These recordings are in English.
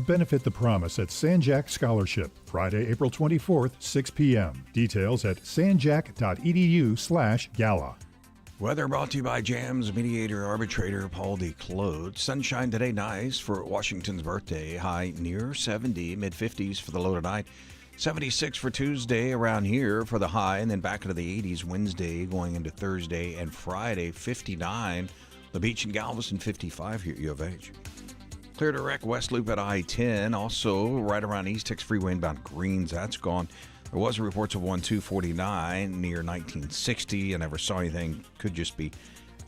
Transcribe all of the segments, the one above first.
to benefit the promise at Sanjak Scholarship, Friday, April 24th, 6 p.m. Details at sanjak.edu/gala. Weather brought to you by Jams mediator arbitrator Paul D. Claude. Sunshine today, nice for Washington's birthday. High near 70, mid-50s for the low tonight. 76 for Tuesday around here for the high, and then back into the 80s Wednesday going into Thursday and Friday. 59, the beach in Galveston, 55 here at U of H. Clear to wreck West Loop at I-10. Also right around East Tex Freeway inbound Greens. That's gone. There was reports of 1249 near 1960. I never saw anything. Could just be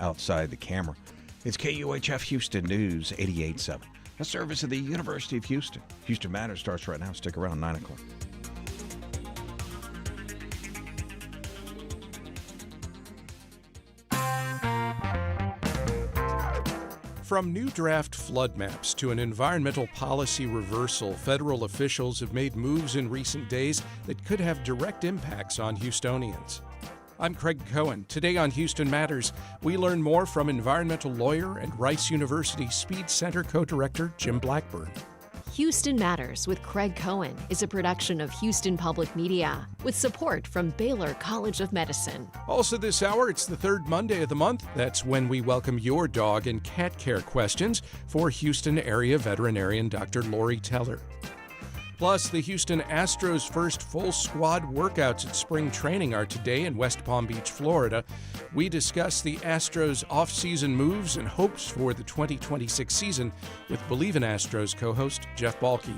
outside the camera. It's KUHF Houston News 88.7. A service of the University of Houston. Houston Matters starts right now. Stick around, 9 o'clock. From new draft flood maps to an environmental policy reversal, federal officials have made moves in recent days that could have direct impacts on Houstonians. I'm Craig Cohen. Today on Houston Matters, we learn more from environmental lawyer and Rice University SPEED Center co-director Jim Blackburn. Houston Matters with Craig Cohen is a production of Houston Public Media with support from Baylor College of Medicine. Also this hour, it's the third Monday of the month. That's when we welcome your dog and cat care questions for Houston area veterinarian Dr. Lori Teller. Plus, the Houston Astros' first full squad workouts at spring training are today in West Palm Beach, Florida. We discuss the Astros' off-season moves and hopes for the 2026 season with Bleav in Astros co-host Jeff Balke.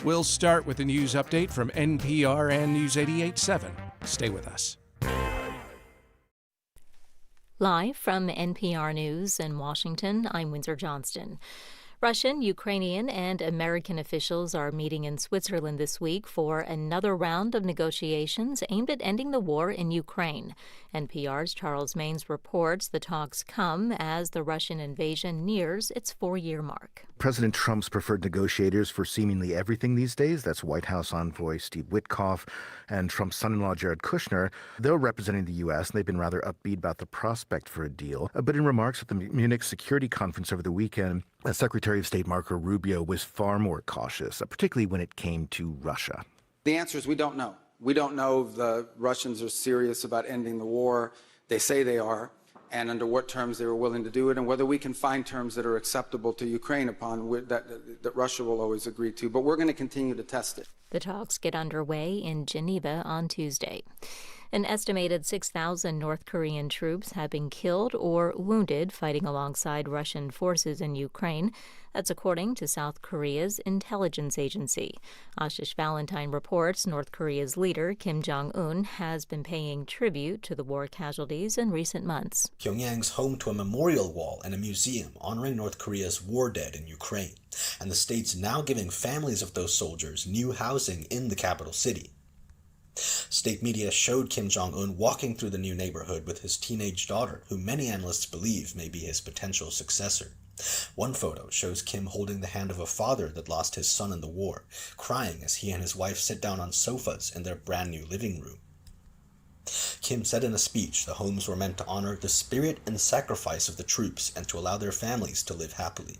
We'll start with a news update from NPR and News 88.7. Stay with us. Live from NPR News in Washington, I'm Windsor Johnston. Russian, Ukrainian, and American officials are meeting in Switzerland this week for another round of negotiations aimed at ending the war in Ukraine. NPR's Charles Maines reports the talks come as the Russian invasion nears its 4-year mark. President Trump's preferred negotiators for seemingly everything these days, that's White House envoy Steve Witkoff and Trump's son-in-law Jared Kushner. They're representing the U.S., and they've been rather upbeat about the prospect for a deal. But in remarks at the Munich Security Conference over the weekend, Secretary of State Marco Rubio was far more cautious, particularly when it came to Russia. The answer is we don't know. We don't know if the Russians are serious about ending the war. They say they are, and under what terms they were willing to do it, and whether we can find terms that are acceptable to Ukraine upon that Russia will always agree to. But we're going to continue to test it. The talks get underway in Geneva on Tuesday. An estimated 6,000 North Korean troops have been killed or wounded fighting alongside Russian forces in Ukraine. That's according to South Korea's intelligence agency. Ashish Valentine reports North Korea's leader, Kim Jong-un, has been paying tribute to the war casualties in recent months. Pyongyang's home to a memorial wall and a museum honoring North Korea's war dead in Ukraine, and the state's now giving families of those soldiers new housing in the capital city. State media showed Kim Jong-un walking through the new neighborhood with his teenage daughter, who many analysts believe may be his potential successor. One photo shows Kim holding the hand of a father that lost his son in the war, crying as he and his wife sit down on sofas in their brand new living room. Kim said in a speech the homes were meant to honor the spirit and sacrifice of the troops and to allow their families to live happily.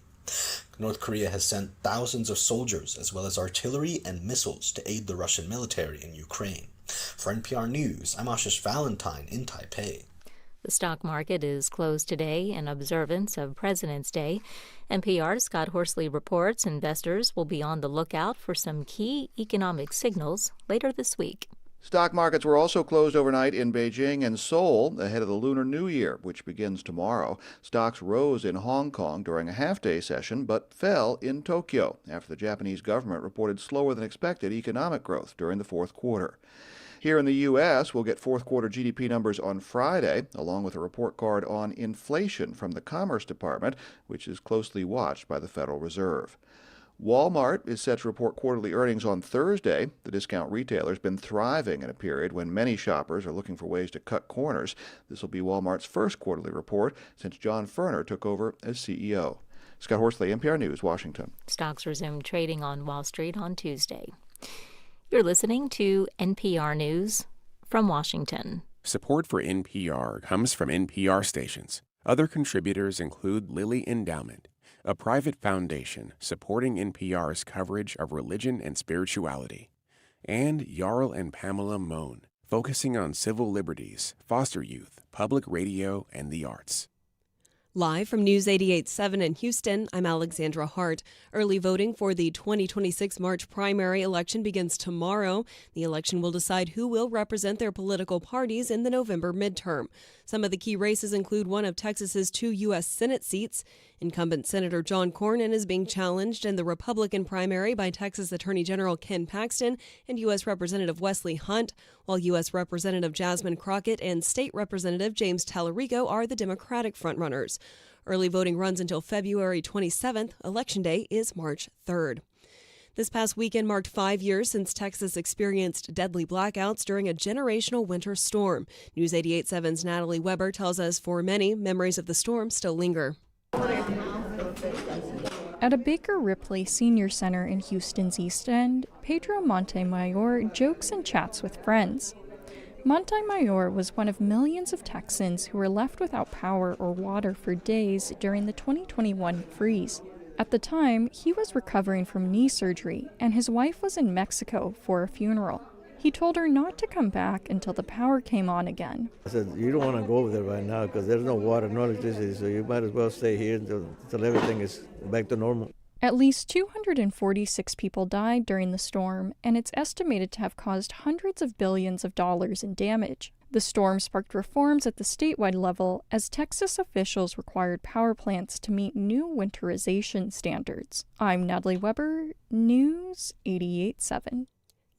North Korea has sent thousands of soldiers as well as artillery and missiles to aid the Russian military in Ukraine. For NPR News, I'm Ashish Valentine in Taipei. The stock market is closed today in observance of President's Day. NPR's Scott Horsley reports investors will be on the lookout for some key economic signals later this week. Stock markets were also closed overnight in Beijing and Seoul ahead of the Lunar New Year, which begins tomorrow. Stocks rose in Hong Kong during a half-day session, but fell in Tokyo after the Japanese government reported slower than expected economic growth during the fourth quarter. Here in the U.S., we'll get fourth-quarter GDP numbers on Friday, along with a report card on inflation from the Commerce Department, which is closely watched by the Federal Reserve. Walmart is set to report quarterly earnings on Thursday. The discount retailer has been thriving in a period when many shoppers are looking for ways to cut corners. This will be Walmart's first quarterly report since John Furner took over as CEO. Scott Horsley, NPR News, Washington. Stocks resumed trading on Wall Street on Tuesday. You're listening to NPR News from Washington. Support for NPR comes from NPR stations. Other contributors include Lilly Endowment, a private foundation supporting NPR's coverage of religion and spirituality. And Jarl and Pamela Mohn, focusing on civil liberties, foster youth, public radio, and the arts. Live from News 88.7 in Houston, I'm Alexandra Hart. Early voting for the 2026 March primary election begins tomorrow. The election will decide who will represent their political parties in the November midterm. Some of the key races include one of Texas's 2 U.S. Senate seats. Incumbent Senator John Cornyn is being challenged in the Republican primary by Texas Attorney General Ken Paxton and U.S. Representative Wesley Hunt, while U.S. Representative Jasmine Crockett and State Representative James Tallarico are the Democratic frontrunners. Early voting runs until February 27th. Election Day is March 3rd. This past weekend marked 5 years since Texas experienced deadly blackouts during a generational winter storm. News 88.7's Natalie Weber tells us for many, memories of the storm still linger. At a Baker Ripley Senior Center in Houston's East End, Pedro Montemayor jokes and chats with friends. Montemayor was one of millions of Texans who were left without power or water for days during the 2021 freeze. At the time, he was recovering from knee surgery, and his wife was in Mexico for a funeral. He told her not to come back until the power came on again. I said, you don't want to go over there right now because there's no water, no electricity, so you might as well stay here until everything is back to normal. At least 246 people died during the storm, and it's estimated to have caused hundreds of billions of dollars in damage. The storm sparked reforms at the statewide level as Texas officials required power plants to meet new winterization standards. I'm Natalie Weber, News 88.7.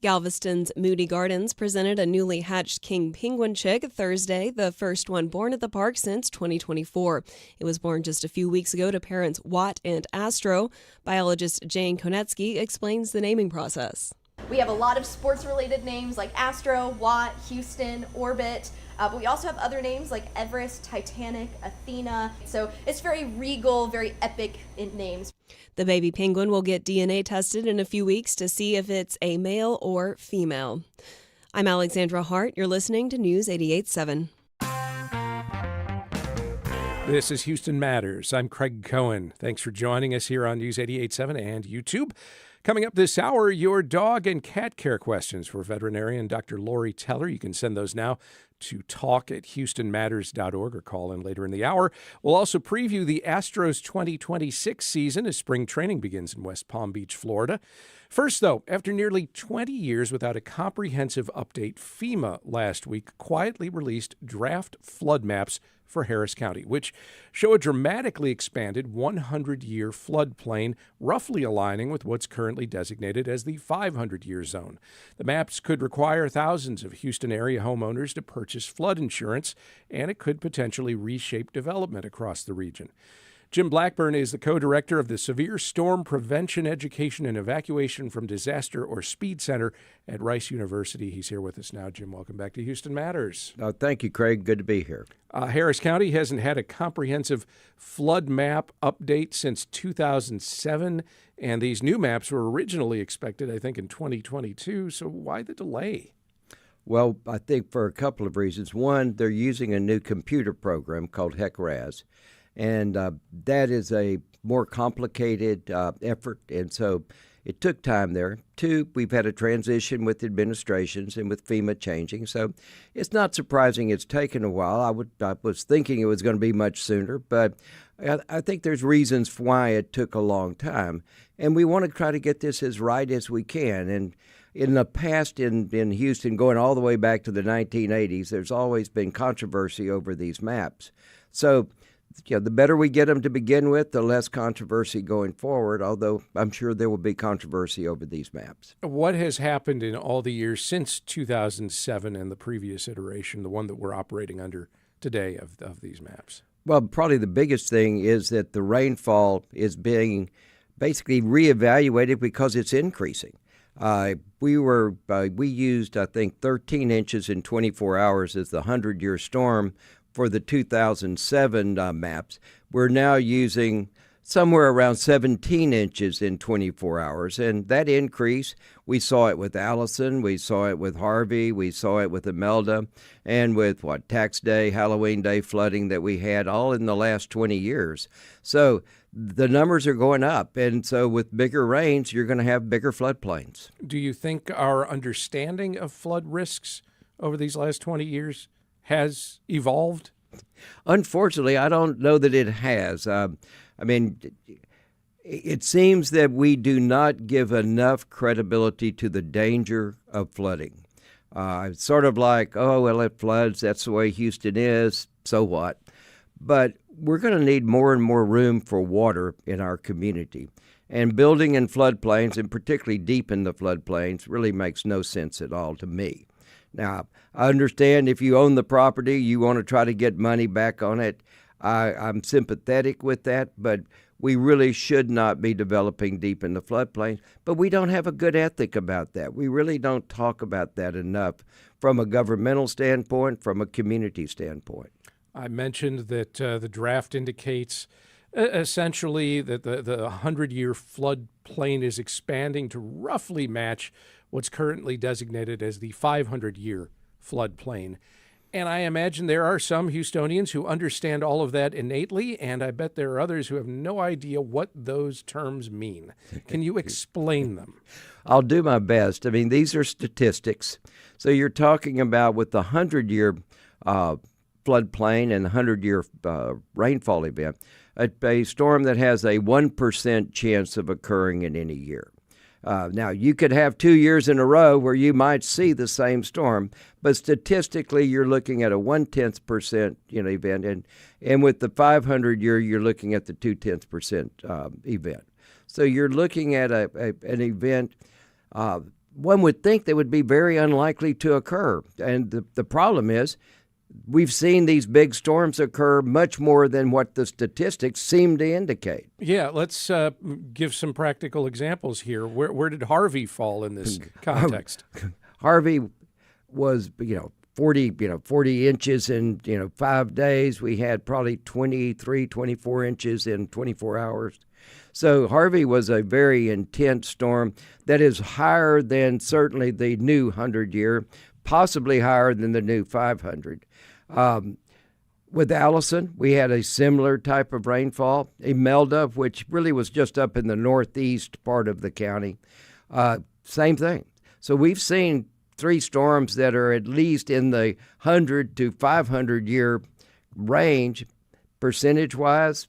Galveston's Moody Gardens presented a newly hatched king penguin chick Thursday, the first one born at the park since 2024. It was born just a few weeks ago to parents Watt and Astro. Biologist Jane Konetsky explains the naming process. We have a lot of sports-related names like Astro, Watt, Houston, Orbit, but we also have other names like Everest, Titanic, Athena. So it's very regal, very epic in names. The baby penguin will get DNA tested in a few weeks to see if it's a male or female. I'm Alexandra Hart. You're listening to News 88.7. This is Houston Matters. I'm Craig Cohen. Thanks for joining us here on News 88.7 and YouTube. Coming up this hour, your dog and cat care questions for veterinarian Dr. Lori Teller. You can send those now to talk@houstonmatters.org or call in later in the hour. We'll also preview the Astros 2026 season as spring training begins in West Palm Beach, Florida. First, though, after nearly 20 years without a comprehensive update, FEMA last week quietly released draft flood maps for Harris County, which show a dramatically expanded 100-year floodplain, roughly aligning with what's currently designated as the 500-year zone. The maps could require thousands of Houston area homeowners to purchase flood insurance, and it could potentially reshape development across the region. Jim Blackburn is the co-director of the Severe Storm Prevention, Education, and Evacuation from Disaster, or SPEED Center at Rice University. He's here with us now. Jim, welcome back to Houston Matters. Thank you, Craig. Good to be here. Harris County hasn't had a comprehensive flood map update since 2007, and these new maps were originally expected, I think, in 2022. So why the delay? Well, I think for a couple of reasons. One, they're using a new computer program called HEC-RAS. And that is a more complicated effort, and so it took time there. Two, we've had a transition with administrations and with FEMA changing, so it's not surprising it's taken a while. I was thinking it was going to be much sooner, but I think there's reasons for why it took a long time, and we want to try to get this as right as we can. And in the past in Houston, going all the way back to the 1980s, there's always been controversy over these maps. So the better we get them to begin with, the less controversy going forward, although I'm sure there will be controversy over these maps. What has happened in all the years since 2007 and the previous iteration, the one that we're operating under today of these maps? Well, probably the biggest thing is that the rainfall is being basically reevaluated because it's increasing. We used, I think, 13 inches in 24 hours as the 100-year storm for the 2007 maps. We're now using somewhere around 17 inches in 24 hours. And that increase, we saw it with Allison, we saw it with Harvey, we saw it with Imelda, and with Tax Day, Halloween Day flooding that we had all in the last 20 years. So the numbers are going up. And so with bigger rains, you're going to have bigger floodplains. Do you think our understanding of flood risks over these last 20 years has evolved? Unfortunately, I don't know that it has. It seems that we do not give enough credibility to the danger of flooding. It's sort of like, oh, well, it floods. That's the way Houston is. So what? But we're going to need more and more room for water in our community. And building in floodplains, and particularly deep in the floodplains, really makes no sense at all to me. Now, I understand if you own the property, you want to try to get money back on it. I'm sympathetic with that, but we really should not be developing deep in the floodplain. But we don't have a good ethic about that. We really don't talk about that enough from a governmental standpoint, from a community standpoint. I mentioned that the draft indicates essentially that the 100-year floodplain is expanding to roughly match what's currently designated as the 500-year floodplain. And I imagine there are some Houstonians who understand all of that innately, and I bet there are others who have no idea what those terms mean. Can you explain them? I'll do my best. I mean, these are statistics. So you're talking about with the 100-year floodplain and the 100-year rainfall event, a storm that has a 1% chance of occurring in any year. Now, you could have 2 years in a row where you might see the same storm, but statistically, you're looking at a 0.1% event, and with the 500-year, you're looking at the 0.2% event. So you're looking at an event. One would think that would be very unlikely to occur, and the problem is, we've seen these big storms occur much more than what the statistics seem to indicate. Yeah, let's give some practical examples here. Where did Harvey fall in this context? Harvey was, 40 inches in, 5 days. We had probably 23, 24 inches in 24 hours. So Harvey was a very intense storm that is higher than certainly the new 100-year, possibly higher than the new 500. With Allison, we had a similar type of rainfall. Imelda, which really was just up in the northeast part of the county, same thing. So we've seen 3 storms that are at least in the 100 to 500 year range, percentage-wise.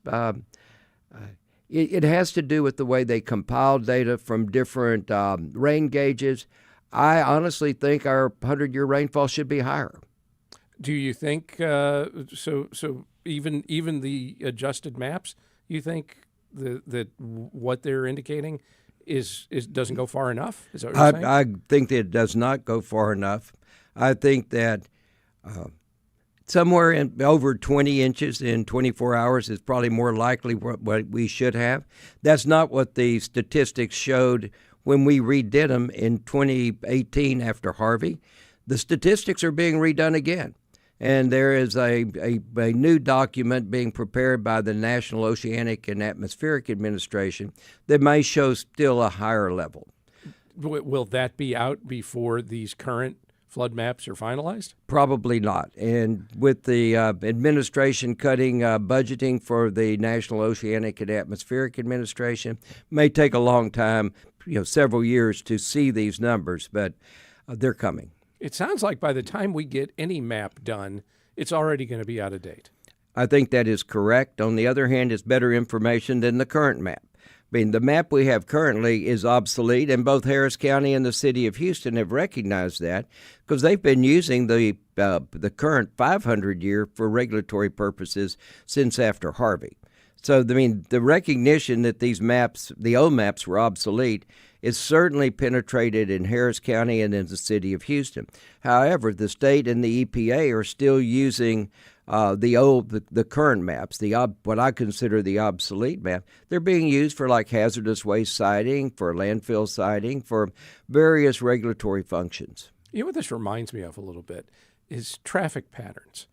It has to do with the way they compile data from different rain gauges. I honestly think our 100-year rainfall should be higher. Do you think so? Even the adjusted maps, you think that what they're indicating is doesn't go far enough? Is that what you're saying? I think that it does not go far enough. I think that somewhere in over 20 inches in 24 hours is probably more likely what we should have. That's not what the statistics showed when we redid them in 2018 after Harvey. The statistics are being redone again. And there is a new document being prepared by the National Oceanic and Atmospheric Administration that may show still a higher level. Will that be out before these current flood maps are finalized? Probably not. And with the administration cutting budgeting for the National Oceanic and Atmospheric Administration, may take a long time, several years to see these numbers, but they're coming. It sounds like by the time we get any map done, it's already going to be out of date. I think that is correct. On the other hand, it's better information than the current map. I mean, the map we have currently is obsolete, and both Harris County and the city of Houston have recognized that because they've been using the current 500-year for regulatory purposes since after Harvey. So, the recognition that these maps, the old maps, were obsolete is certainly penetrated in Harris County and in the city of Houston. However, the state and the EPA are still using the current maps, what I consider the obsolete map. They're being used for like hazardous waste siting, for landfill siting, for various regulatory functions. You know what this reminds me of a little bit is traffic patterns.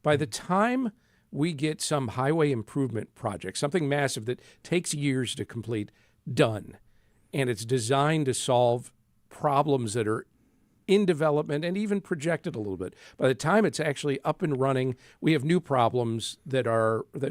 By the time we get some highway improvement project, something massive that takes years to complete, done. And it's designed to solve problems that are in development and even projected a little bit. By the time it's actually up and running, we have new problems that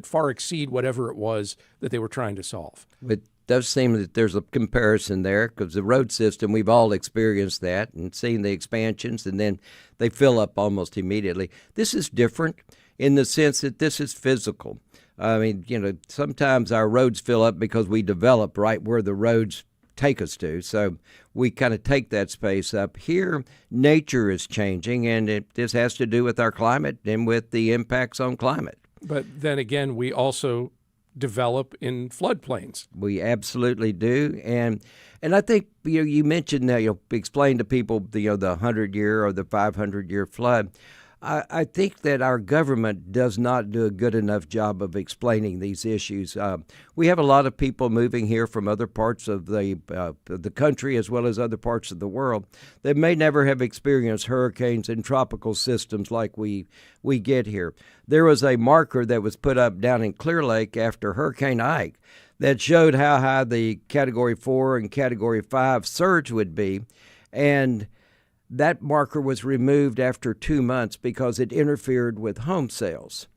far exceed whatever it was that they were trying to solve. It does seem that there's a comparison there, because the road system, we've all experienced that and seen the expansions, and then they fill up almost immediately. This is different in the sense that this is physical. I mean, sometimes our roads fill up because we develop right where the roads take us to. So we kind of take that space up. Here, nature is changing, and this has to do with our climate and with the impacts on climate. But then again, we also develop in floodplains. We absolutely do. And I think you mentioned that explain to people the 100-year or the 500-year flood. I think that our government does not do a good enough job of explaining these issues. We have a lot of people moving here from other parts of the country as well as other parts of the world that may never have experienced hurricanes and tropical systems like we get here. There was a marker that was put up down in Clear Lake after Hurricane Ike that showed how high the Category 4 and Category 5 surge would be, and that marker was removed after 2 months because it interfered with home sales.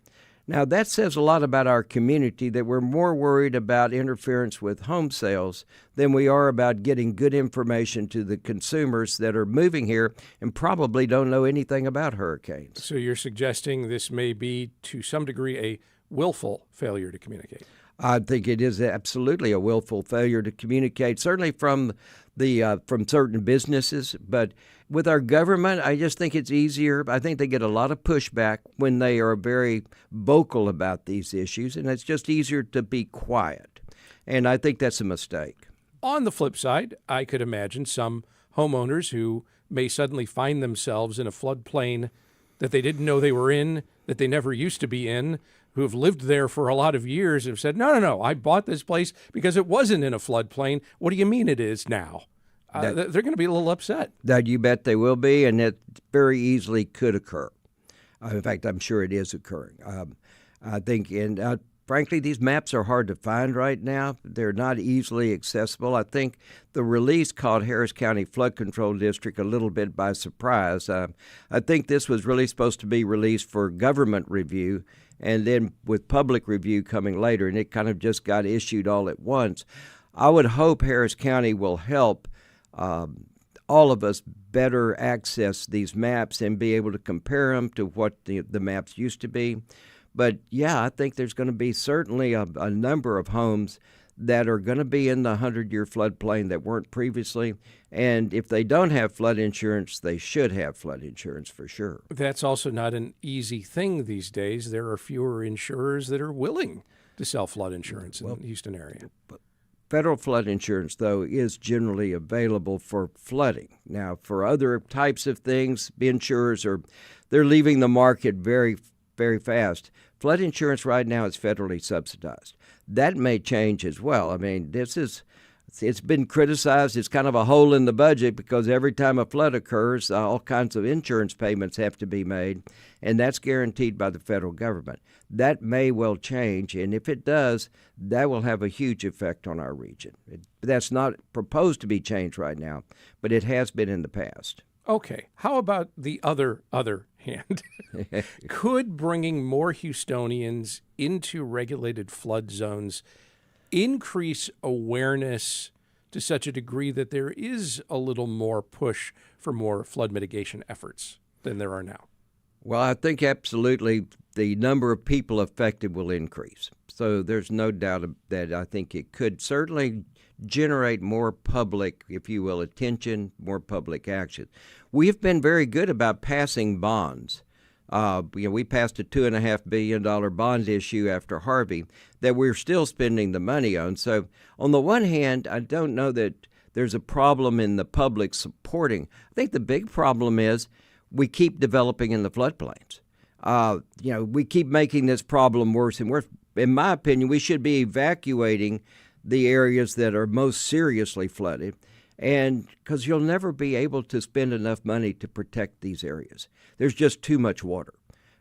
Now, that says a lot about our community, that we're more worried about interference with home sales than we are about getting good information to the consumers that are moving here and probably don't know anything about hurricanes. So you're suggesting this may be, to some degree, a willful failure to communicate? I think it is absolutely a willful failure to communicate, certainly from certain businesses. But with our government, I just think it's easier. I think they get a lot of pushback when they are very vocal about these issues, and it's just easier to be quiet. And I think that's a mistake. On the flip side, I could imagine some homeowners who may suddenly find themselves in a floodplain that they didn't know they were in, that they never used to be in, who have lived there for a lot of years and have said, no, I bought this place because it wasn't in a floodplain. What do you mean it is now? They're going to be a little upset. That you bet they will be, and it very easily could occur. In fact, I'm sure it is occurring. I think, and frankly, these maps are hard to find right now. They're not easily accessible. I think the release caught Harris County Flood Control District a little bit by surprise. I think this was really supposed to be released for government review, and then with public review coming later, and it kind of just got issued all at once. I would hope Harris County will help all of us better access these maps and be able to compare them to what the maps used to be. But, yeah, I think there's going to be certainly a number of homes that are going to be in the 100-year floodplain that weren't previously. And if they don't have flood insurance, they should have flood insurance for sure. That's also not an easy thing these days. There are fewer insurers that are willing to sell flood insurance in the Houston area. Federal flood insurance, though, is generally available for flooding. Now, for other types of things, insurers they're leaving the market very, very fast. Flood insurance right now is federally subsidized. That may change as well. I mean, it's been criticized. It's kind of a hole in the budget because every time a flood occurs, all kinds of insurance payments have to be made, and that's guaranteed by the federal government. That may well change, and if it does, that will have a huge effect on our region. That's not proposed to be changed right now, but it has been in the past. Okay, how about the other hand? Could bringing more Houstonians into regulated flood zones increase awareness to such a degree that there is a little more push for more flood mitigation efforts than there are now? Well, I think absolutely the number of people affected will increase. So there's no doubt that I think it could certainly generate more public, if you will, attention, more public action. We've been very good about passing bonds. We passed a $2.5 billion bond issue after Harvey that we're still spending the money on. So on the one hand, I don't know that there's a problem in the public supporting. I think the big problem is we keep developing in the floodplains. We keep making this problem worse and worse. In my opinion, we should be evacuating the areas that are most seriously flooded, and because you'll never be able to spend enough money to protect these areas. There's just too much water.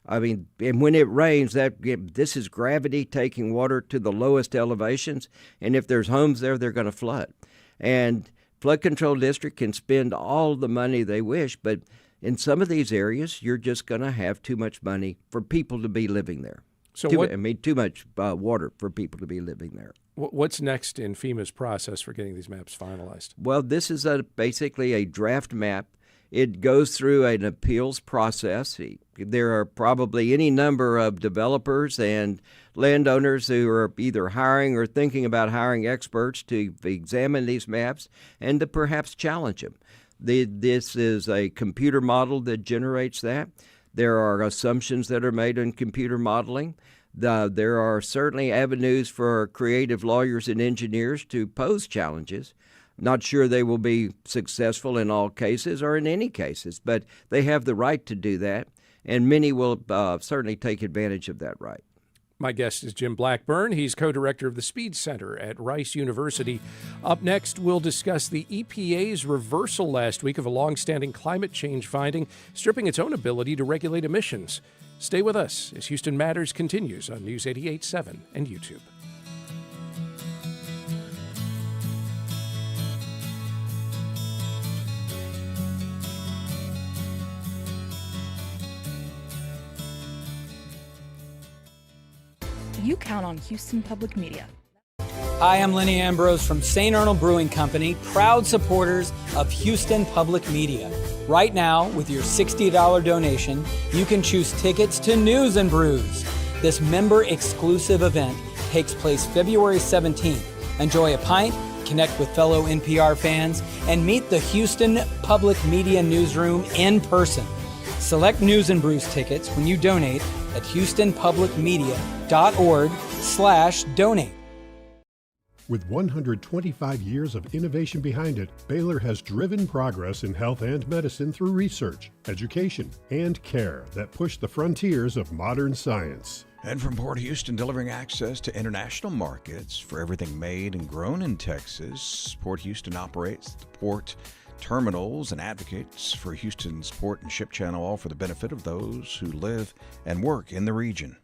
I mean, and when it rains, this is gravity taking water to the lowest elevations, and if there's homes there, they're going to flood. And flood control district can spend all the money they wish, but in some of these areas, you're just going to have too much money for people to be living there. Too much water for people to be living there. What's next in FEMA's process for getting these maps finalized? Well, this is basically a draft map. It goes through an appeals process. There are probably any number of developers and landowners who are either hiring or thinking about hiring experts to examine these maps and to perhaps challenge them. This is a computer model that generates that. There are assumptions that are made in computer modeling. There are certainly avenues for creative lawyers and engineers to pose challenges. Not sure they will be successful in all cases or in any cases, but they have the right to do that, and many will certainly take advantage of that right. My guest is Jim Blackburn. He's co-director of the SPEED Center at Rice University. Up next, we'll discuss the EPA's reversal last week of a long-standing climate change finding, stripping its own ability to regulate emissions. Stay with us as Houston Matters continues on News 88.7 and YouTube. You count on Houston Public Media. Hi, I'm Lenny Ambrose from St. Arnold Brewing Company, proud supporters of Houston Public Media. Right now, with your $60 donation, you can choose tickets to News and Brews. This member-exclusive event takes place February 17th. Enjoy a pint, connect with fellow NPR fans, and meet the Houston Public Media newsroom in person. Select News and Brews tickets when you donate at houstonpublicmedia.org/donate. With 125 years of innovation behind it, Baylor has driven progress in health and medicine through research, education, and care that push the frontiers of modern science. And from Port Houston, delivering access to international markets for everything made and grown in Texas, Port Houston operates the port terminals and advocates for Houston's port and ship channel, all for the benefit of those who live and work in the region.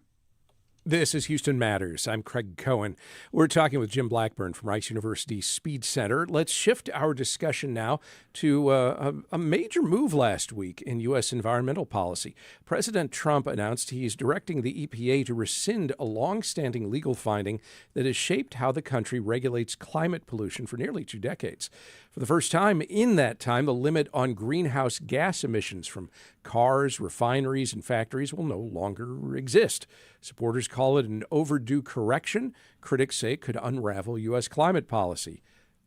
This is Houston Matters. I'm Craig Cohen. We're talking with Jim Blackburn from Rice University's SPEED Center. Let's shift our discussion now to a major move last week in U.S. environmental policy. President Trump announced he's directing the EPA to rescind a long-standing legal finding that has shaped how the country regulates climate pollution for nearly 2 decades. For the first time in that time, the limit on greenhouse gas emissions from cars, refineries, and factories will no longer exist. Supporters call it an overdue correction. Critics say it could unravel U.S. climate policy.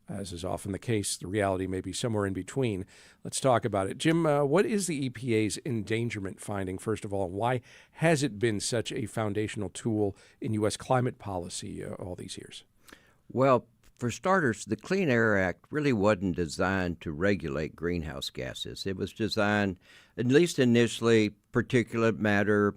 As is often the case, the reality may be somewhere in between. Let's talk about it. Jim, what is the EPA's endangerment finding, first of all? Why has it been such a foundational tool in U.S. climate policy all these years? Well, for starters, the Clean Air Act really wasn't designed to regulate greenhouse gases. It was designed, at least initially, particulate matter,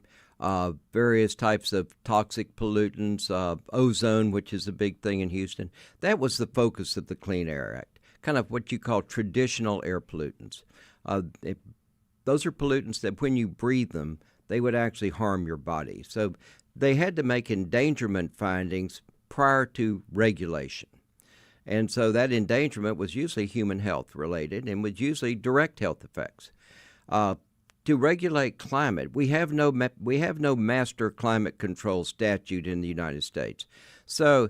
various types of toxic pollutants, ozone, which is a big thing in Houston. That was the focus of the Clean Air Act, kind of what you call traditional air pollutants. Those are pollutants that when you breathe them, they would actually harm your body. So they had to make endangerment findings prior to regulation. And so that endangerment was usually human health related and was usually direct health effects. To regulate climate, we have no master climate control statute in the United States. So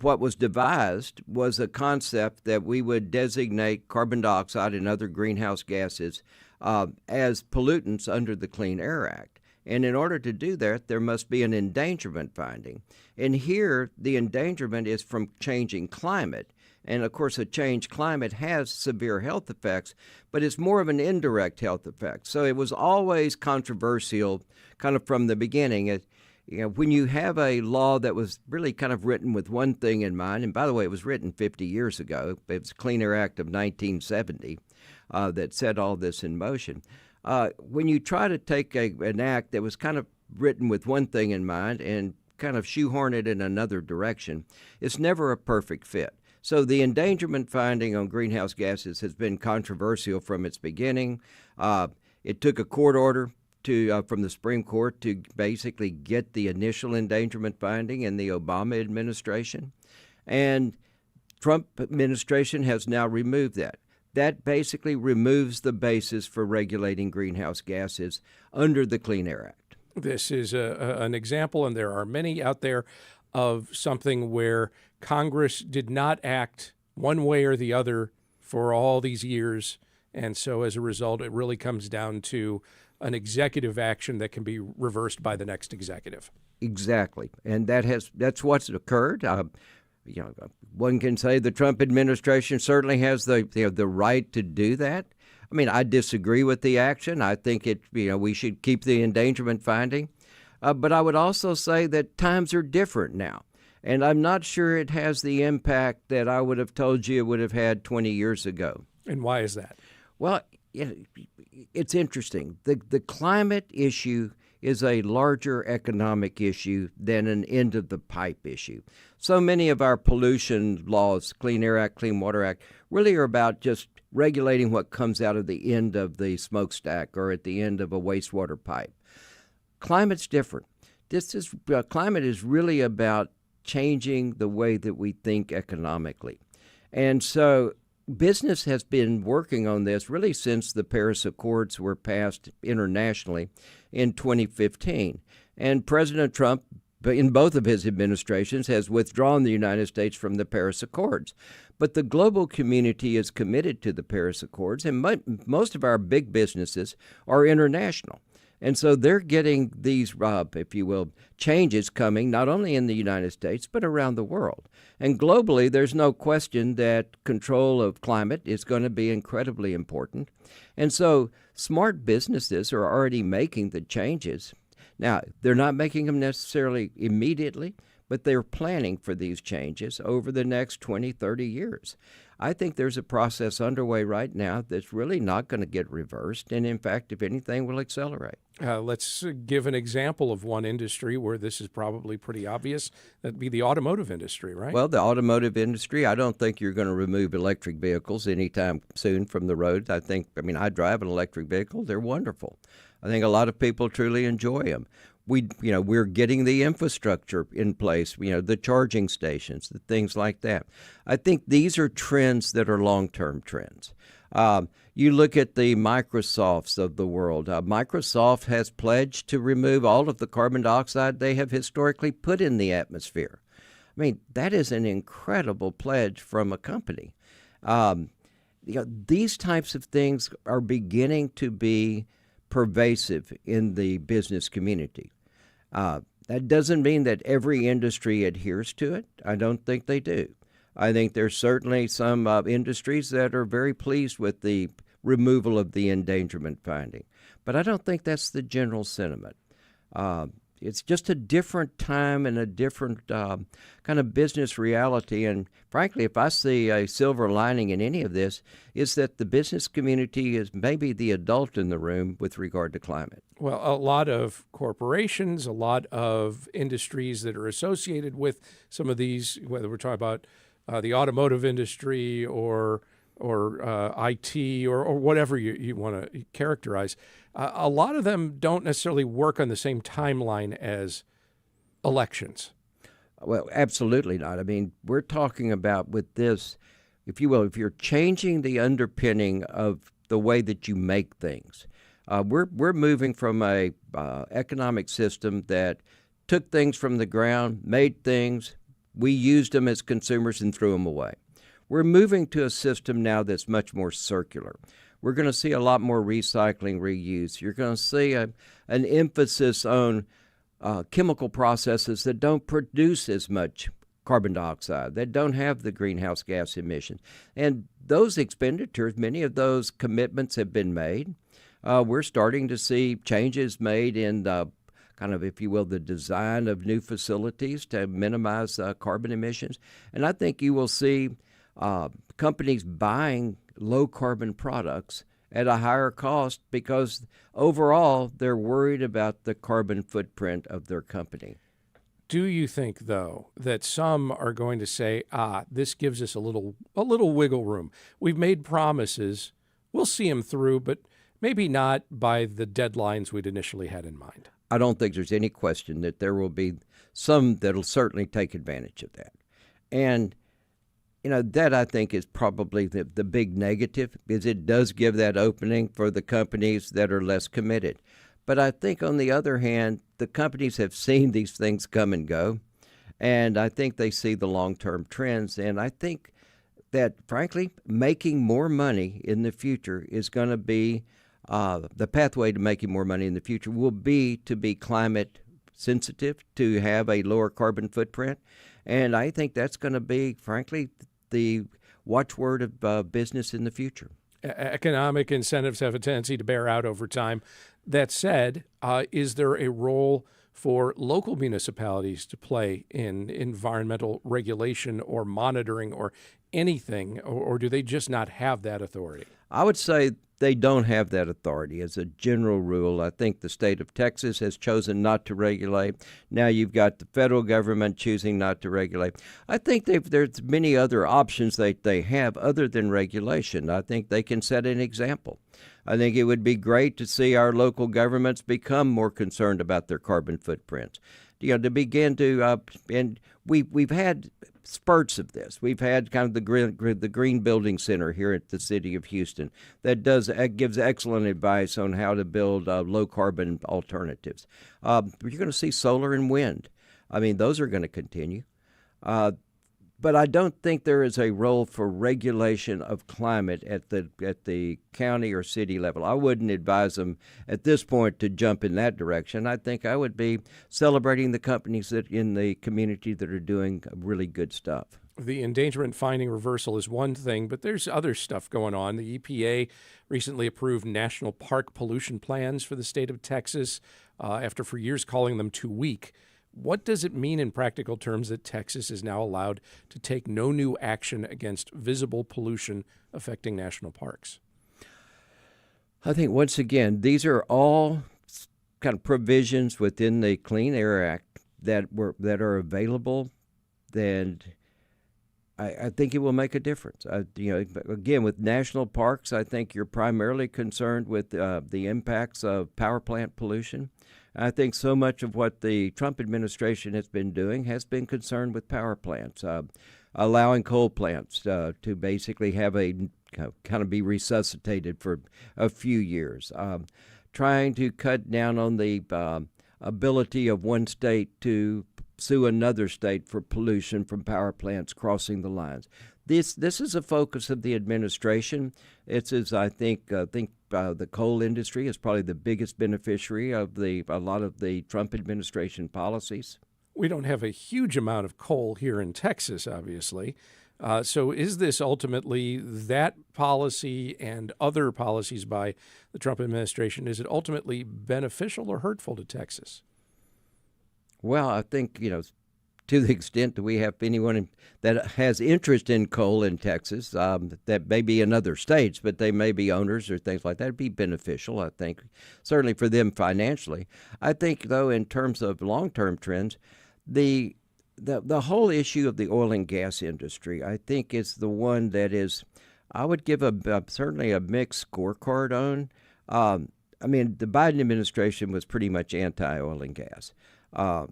what was devised was a concept that we would designate carbon dioxide and other greenhouse gases as pollutants under the Clean Air Act. And in order to do that, there must be an endangerment finding. And here, the endangerment is from changing climate. And of course, a changed climate has severe health effects, but it's more of an indirect health effect. So it was always controversial kind of from the beginning. When you have a law that was really kind of written with one thing in mind, and by the way, it was written 50 years ago. It was the Clean Air Act of 1970 that set all this in motion. When you try to take an act that was kind of written with one thing in mind and kind of shoehorn it in another direction, it's never a perfect fit. So the endangerment finding on greenhouse gases has been controversial from its beginning. It took a court order from the Supreme Court to basically get the initial endangerment finding in the Obama administration, and Trump administration has now removed that. That basically removes the basis for regulating greenhouse gases under the Clean Air Act. This is an example, and there are many out there, of something where Congress did not act one way or the other for all these years. And so as a result, it really comes down to an executive action that can be reversed by the next executive. Exactly. And that's what's occurred. One can say the Trump administration certainly has the right to do that. I mean, I disagree with the action. I think we should keep the endangerment finding. But I would also say that times are different now. And I'm not sure it has the impact that I would have told you it would have had 20 years ago. And why is that? Well, it's interesting. The climate issue is a larger economic issue than an end-of-the-pipe issue. So many of our pollution laws, Clean Air Act, Clean Water Act, really are about just regulating what comes out of the end of the smokestack or at the end of a wastewater pipe. Climate's different. Climate is really about changing the way that we think economically. And so business has been working on this really since the Paris Accords were passed internationally in 2015. And President Trump, in both of his administrations, has withdrawn the United States from the Paris Accords. But the global community is committed to the Paris Accords, and most of our big businesses are international. And so they're getting these, if you will, changes coming not only in the United States, but around the world. And globally, there's no question that control of climate is going to be incredibly important. And so smart businesses are already making the changes. Now, they're not making them necessarily immediately, but they're planning for these changes over the next 20, 30 years. I think there's a process underway right now that's really not going to get reversed, and in fact, if anything, will accelerate. Let's give an example of one industry where this is probably pretty obvious. That'd be the automotive industry, right? Well, the automotive industry, I don't think you're going to remove electric vehicles anytime soon from the roads. I I drive an electric vehicle. They're wonderful. I think a lot of people truly enjoy them. We're getting the infrastructure in place, the charging stations, the things like that. I think these are trends that are long-term trends. You look at the Microsofts of the world. Microsoft has pledged to remove all of the carbon dioxide they have historically put in the atmosphere. I mean, that is an incredible pledge from a company. These types of things are beginning to be pervasive in the business community. That doesn't mean that every industry adheres to it. I don't think they do. I think there's certainly some industries that are very pleased with the removal of the endangerment finding. But I don't think that's the general sentiment. It's just a different time and a different kind of business reality. And frankly, if I see a silver lining in any of this, is that the business community is maybe the adult in the room with regard to climate. Well, a lot of corporations, a lot of industries that are associated with some of these, whether we're talking about the automotive industry or IT or whatever you want to characterize, a lot of them don't necessarily work on the same timeline as elections. Well, absolutely not. I mean, we're talking about with this, if you will, if you're changing the underpinning of the way that you make things, we're moving from a economic system that took things from the ground, made things, we used them as consumers and threw them away. We're moving to a system now that's much more circular. We're going to see a lot more recycling, reuse. You're going to see an emphasis on chemical processes that don't produce as much carbon dioxide, that don't have the greenhouse gas emissions. And those expenditures, many of those commitments have been made. We're starting to see changes made in kind of, if you will, the design of new facilities to minimize carbon emissions. And I think you will see companies buying low-carbon products at a higher cost because overall they're worried about the carbon footprint of their company. Do you think, though, that some are going to say, this gives us a little wiggle room? We've made promises. We'll see them through, but maybe not by the deadlines we'd initially had in mind. I don't think there's any question that there will be some that'll certainly take advantage of that. And, that I think is probably the big negative, is it does give that opening for the companies that are less committed. But I think on the other hand, the companies have seen these things come and go, and I think they see the long-term trends. And I think that, frankly, making more money in the future is going to be the pathway to making more money in the future will be to be climate sensitive, to have a lower carbon footprint. And I think that's going to be, frankly, the watchword of business in the future. Economic incentives have a tendency to bear out over time. That said, is there a role for local municipalities to play in environmental regulation or monitoring or anything, or do they just not have that authority? I would say they don't have that authority as a general rule. I think the state of Texas has chosen not to regulate. Now you've got the federal government choosing not to regulate. I think there's many other options they have other than regulation. I think they can set an example. I think it would be great to see our local governments become more concerned about their carbon footprints. To begin to, and we've had spurts of this. We've had kind of the Green Building Center here at the city of Houston that gives excellent advice on how to build low carbon alternatives. You're going to see solar and wind. I mean, those are going to continue. But I don't think there is a role for regulation of climate at the county or city level. I wouldn't advise them at this point to jump in that direction. I think I would be celebrating the companies that in the community that are doing really good stuff. The endangerment finding reversal is one thing, but there's other stuff going on. The EPA recently approved national park pollution plans for the state of Texas after for years calling them too weak. What does it mean in practical terms that Texas is now allowed to take no new action against visible pollution affecting national parks? I think, once again, these are all kind of provisions within the Clean Air Act that are available. Then I think it will make a difference. Again, with national parks, I think you're primarily concerned with the impacts of power plant pollution. I think so much of what the Trump administration has been doing has been concerned with power plants, allowing coal plants to basically have kind of be resuscitated for a few years, trying to cut down on the ability of one state to sue another state for pollution from power plants crossing the lines. This is a focus of the administration. I think the coal industry is probably the biggest beneficiary of a lot of the Trump administration policies. We don't have a huge amount of coal here in Texas, obviously. So is this ultimately that policy and other policies by the Trump administration, is it ultimately beneficial or hurtful to Texas? Well, I think, to the extent that we have anyone that has interest in coal in Texas, that may be in other states, but they may be owners or things like that, it'd be beneficial, I think, certainly for them financially. I think, though, in terms of long-term trends, the whole issue of the oil and gas industry, I think, is the one that is, I would give certainly a mixed scorecard on. The Biden administration was pretty much anti-oil and gas. I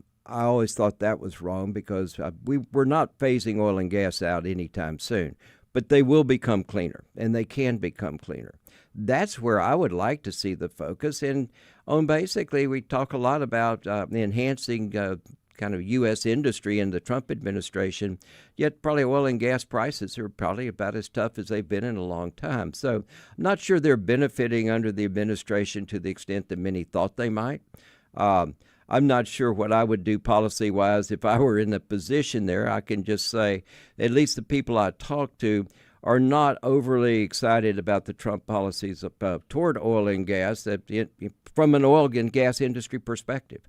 always thought that was wrong because we're not phasing oil and gas out anytime soon, but they will become cleaner, and they can become cleaner. That's where I would like to see the focus. And on basically, we talk a lot about enhancing kind of U.S. industry in the Trump administration, yet probably oil and gas prices are probably about as tough as they've been in a long time. So I'm not sure they're benefiting under the administration to the extent that many thought they might. I'm not sure what I would do policy-wise if I were in a position there. I can just say at least the people I talk to are not overly excited about the Trump policies toward oil and gas from an oil and gas industry perspective.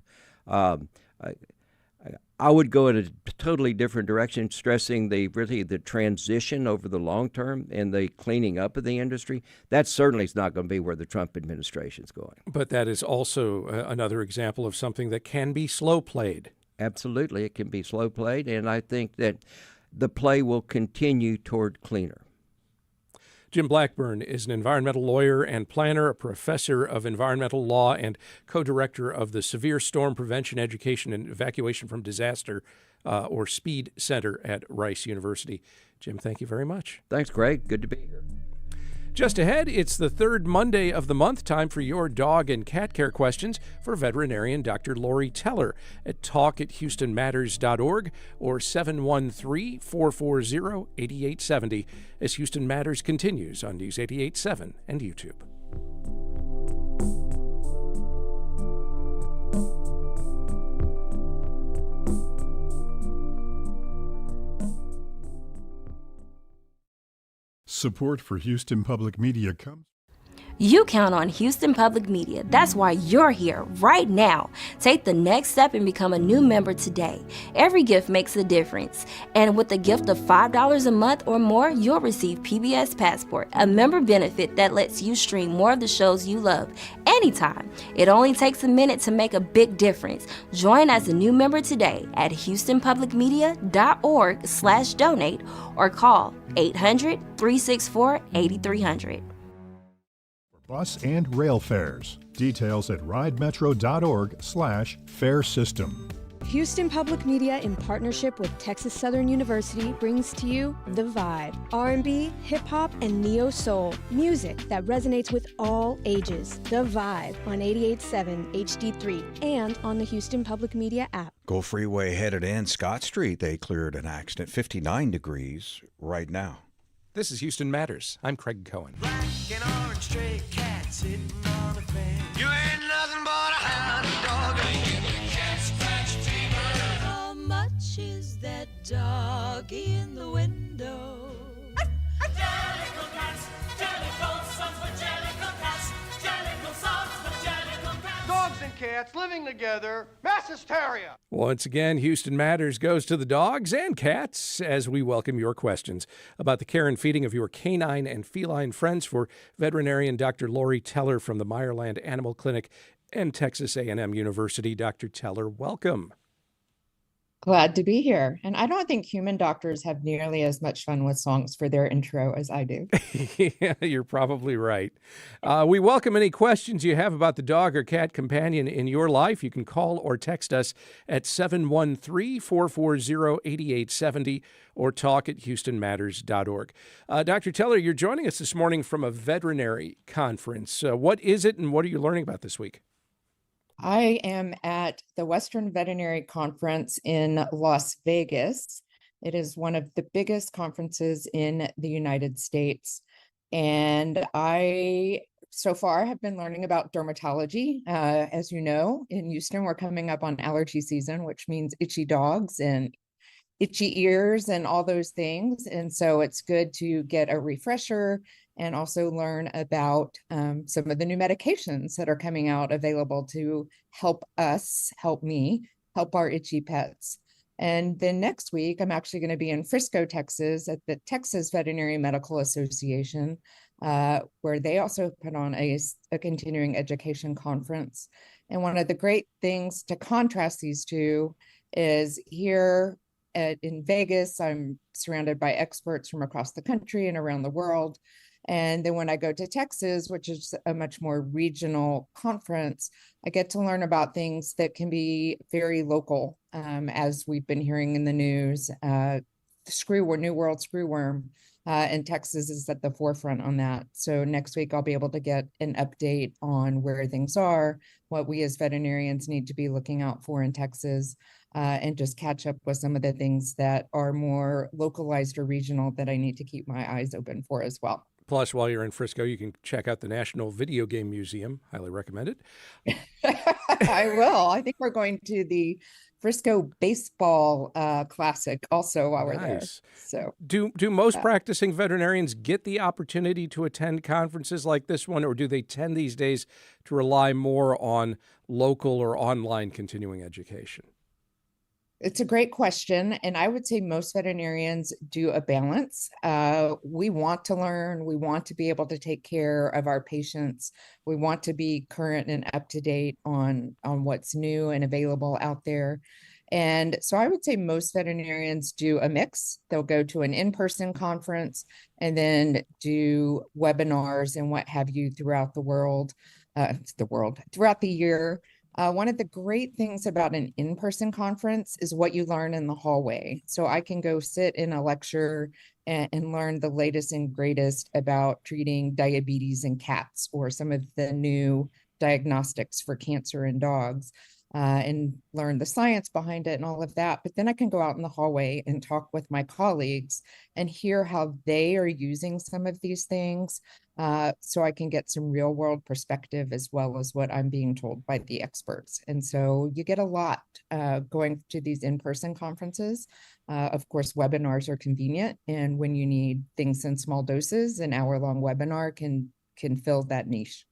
I would go in a totally different direction, stressing the transition over the long term and the cleaning up of the industry. That certainly is not going to be where the Trump administration is going. But that is also another example of something that can be slow played. Absolutely, it can be slow played, and I think that the play will continue toward cleaner. Jim Blackburn is an environmental lawyer and planner, a professor of environmental law, and co-director of the Severe Storm Prevention, Education, and Evacuation from Disaster, or SPEED Center at Rice University. Jim, thank you very much. Thanks, Craig. Good to be here. Just ahead, it's the third Monday of the month. Time for your dog and cat care questions for veterinarian Dr. Lori Teller at talk@houstonmatters.org or 713-440-8870 as Houston Matters continues on News 88.7 and YouTube. Support for Houston Public Media comes. You count on Houston Public Media. That's why you're here right now. Take the next step and become a new member today. Every gift makes a difference. And with a gift of $5 a month or more, you'll receive PBS Passport, a member benefit that lets you stream more of the shows you love anytime. It only takes a minute to make a big difference. Join as a new member today at houstonpublicmedia.org/donate or call 800-364-8300. Bus and rail fares. Details at ridemetro.org/fare system. Houston Public Media, in partnership with Texas Southern University, brings to you The Vibe, R&B, hip-hop, and neo-soul, music that resonates with all ages. The Vibe on 88.7 HD3 and on the Houston Public Media app. Go Freeway headed in Scott Street. They cleared an accident, 59 degrees right now. This is Houston Matters. I'm Craig Cohen. An orange stray cat sitting on a fence. You ain't nothing but a hound dog. Cat scratch fever. How much is that dog in the window? Jellicle cats, jellicle sons for jellicle cats, jellicle sons for jellicle cats. Dogs and cats living together, mass hysteria. Once again, Houston Matters goes to the dogs and cats as we welcome your questions about the care and feeding of your canine and feline friends for veterinarian Dr. Lori Teller from the Meyerland Animal Clinic and Texas A&M University. Dr. Teller, welcome. Glad to be here. And I don't think human doctors have nearly as much fun with songs for their intro as I do. Yeah, you're probably right. We welcome any questions you have about the dog or cat companion in your life. You can call or text us at 713-440-8870 or talk@houstonmatters.org. Dr. Teller, you're joining us this morning from a veterinary conference. What is it and what are you learning about this week? I am at the Western Veterinary Conference in Las Vegas. It is one of the biggest conferences in the United States. And I, so far, have been learning about dermatology. As you know, in Houston, we're coming up on allergy season, which means itchy dogs and itchy ears and all those things. And so it's good to get a refresher and also learn about some of the new medications that are coming out available to help us, help me, help our itchy pets. And then next week, I'm actually going to be in Frisco, Texas at the Texas Veterinary Medical Association, where they also put on a continuing education conference. And one of the great things to contrast these two is here in Vegas, I'm surrounded by experts from across the country and around the world. And then when I go to Texas, which is a much more regional conference, I get to learn about things that can be very local, as we've been hearing in the news. The New World screwworm in Texas is at the forefront on that. So next week, I'll be able to get an update on where things are, what we as veterinarians need to be looking out for in Texas, and just catch up with some of the things that are more localized or regional that I need to keep my eyes open for as well. Plus, while you're in Frisco, you can check out the National Video Game Museum. Highly recommend it. I will. I think we're going to the Frisco Baseball Classic also while we're there. So, do most practicing veterinarians get the opportunity to attend conferences like this one, or do they tend these days to rely more on local or online continuing education? It's a great question. And I would say most veterinarians do a balance. We want to learn. We want to be able to take care of our patients. We want to be current and up to date on what's new and available out there. And so I would say most veterinarians do a mix. They'll go to an in-person conference and then do webinars and what have you throughout throughout the year. One of the great things about an in-person conference is what you learn in the hallway. So I can go sit in a lecture and learn the latest and greatest about treating diabetes in cats or some of the new diagnostics for cancer in dogs, and learn the science behind it and all of that. But then I can go out in the hallway and talk with my colleagues and hear how they are using some of these things, so I can get some real world perspective as well as what I'm being told by the experts. And so you get a lot going to these in-person conferences. Of course, webinars are convenient, and when you need things in small doses, an hour-long webinar can fill that niche.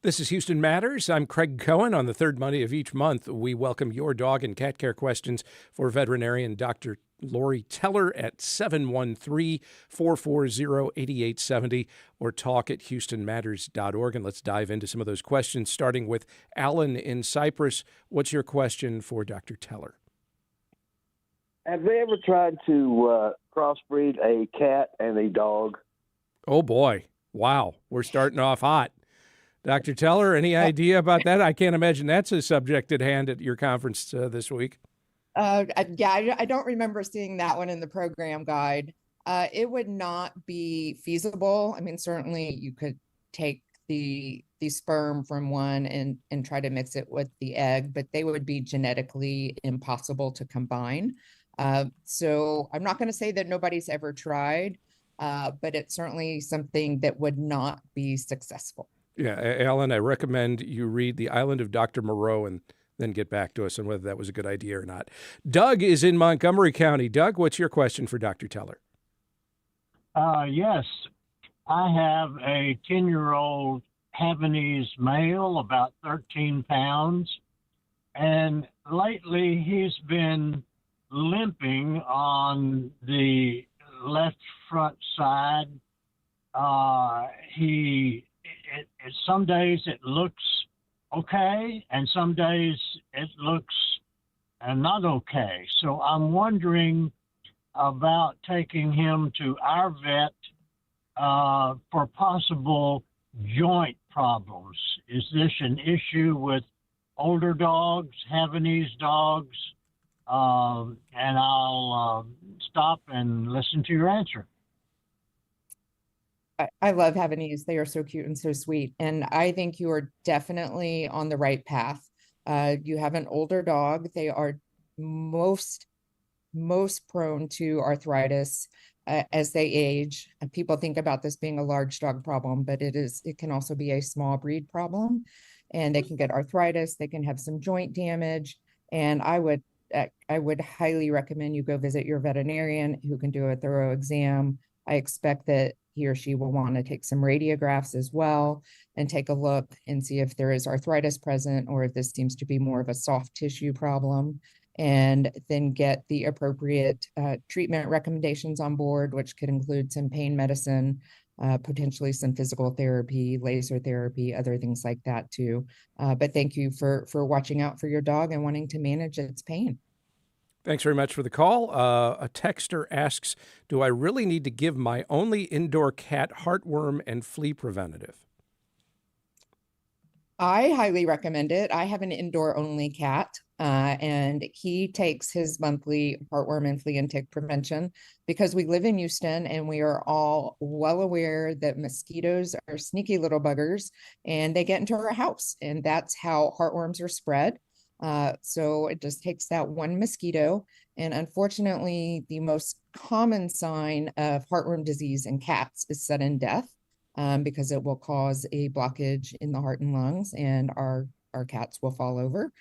This is Houston Matters. I'm Craig Cohen. On the third Monday of each month, we welcome your dog and cat care questions for veterinarian Dr. Lori Teller at 713-440-8870 or talk at houstonmatters.org. And let's dive into some of those questions, starting with Alan in Cyprus. What's your question for Dr. Teller? Have they ever tried to crossbreed a cat and a dog? Oh, boy. Wow. We're starting off hot. Dr. Teller, any idea about that? I can't imagine that's a subject at hand at your conference this week. I don't remember seeing that one in the program guide. It would not be feasible. I mean, certainly you could take the sperm from one and try to mix it with the egg, but they would be genetically impossible to combine. So I'm not going to say that nobody's ever tried, but it's certainly something that would not be successful. Yeah, Alan, I recommend you read The Island of Dr. Moreau and then get back to us on whether that was a good idea or not. Doug is in Montgomery County. Doug, what's your question for Dr. Teller? Yes, I have a 10-year-old Havanese male, about 13 pounds, and lately he's been limping on the left front side. Some days it looks okay, and some days it looks not okay. So I'm wondering about taking him to our vet for possible joint problems. Is this an issue with older dogs, Havanese dogs? And I'll stop and listen to your answer. I love Havanese. They are so cute and so sweet. And I think you are definitely on the right path. You have an older dog. They are most prone to arthritis as they age. And people think about this being a large dog problem, but it can also be a small breed problem. And they can get arthritis. They can have some joint damage. And I would highly recommend you go visit your veterinarian who can do a thorough exam. I expect that he or she will want to take some radiographs as well and take a look and see if there is arthritis present or if this seems to be more of a soft tissue problem, and then get the appropriate treatment recommendations on board, which could include some pain medicine, potentially some physical therapy, laser therapy, other things like that too. But thank you for watching out for your dog and wanting to manage its pain. Thanks very much for the call. A texter asks, do I really need to give my only indoor cat heartworm and flea preventative? I highly recommend it. I have an indoor only cat, and he takes his monthly heartworm and flea and tick prevention because we live in Houston and we are all well aware that mosquitoes are sneaky little buggers and they get into our house, and that's how heartworms are spread. So it just takes that one mosquito. And unfortunately, the most common sign of heartworm disease in cats is sudden death, because it will cause a blockage in the heart and lungs, and our cats will fall over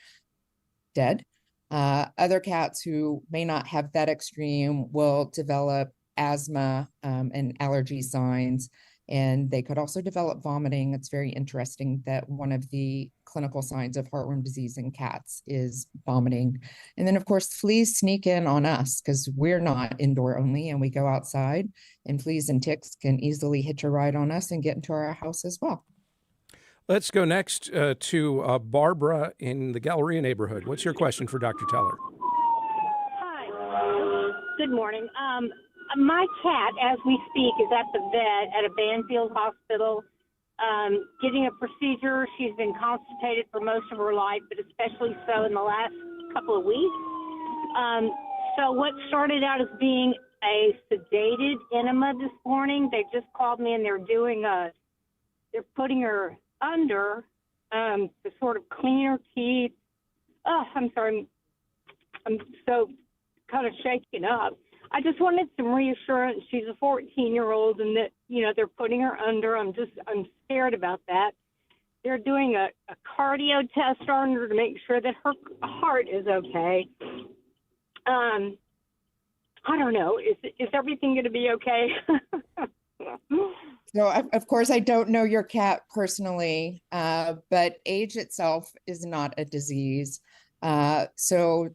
dead. Other cats who may not have that extreme will develop asthma and allergy signs, and they could also develop vomiting. It's very interesting that one of the clinical signs of heartworm disease in cats is vomiting. And then, of course, fleas sneak in on us because we're not indoor only and we go outside, and fleas and ticks can easily hitch a ride on us and get into our house as well. Let's go next to Barbara in the Galleria neighborhood. What's your question for Dr. Teller? Good morning. My cat, as we speak, is at the vet at a Banfield hospital getting a procedure. She's been constipated for most of her life, but especially so in the last couple of weeks. So what started out as being a sedated enema this morning, they just called me and they're putting her under to sort of clean her teeth. Oh, I'm sorry. I'm so kind of shaken up. I just wanted some reassurance. She's a 14-year-old and that, they're putting her under. I'm scared about that. They're doing a cardio test on her to make sure that her heart is okay. I don't know. Is everything going to be okay? So, of course, I don't know your cat personally, but age itself is not a disease. So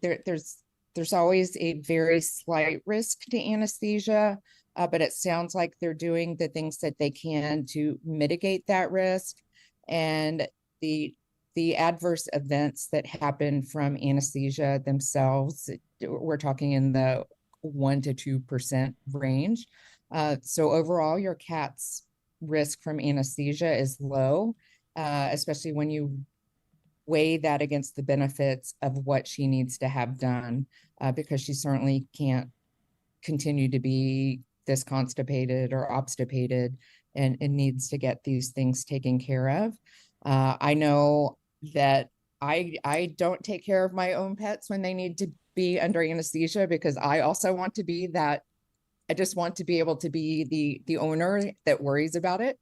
there's always a very slight risk to anesthesia, but it sounds like they're doing the things that they can to mitigate that risk. And the adverse events that happen from anesthesia themselves, we're talking in the 1% to 2% range. So overall, your cat's risk from anesthesia is low, especially when you weigh that against the benefits of what she needs to have done, because she certainly can't continue to be this constipated or obstipated and needs to get these things taken care of. I know that I don't take care of my own pets when they need to be under anesthesia, because I also want to be that. I just want to be able to be the owner that worries about it,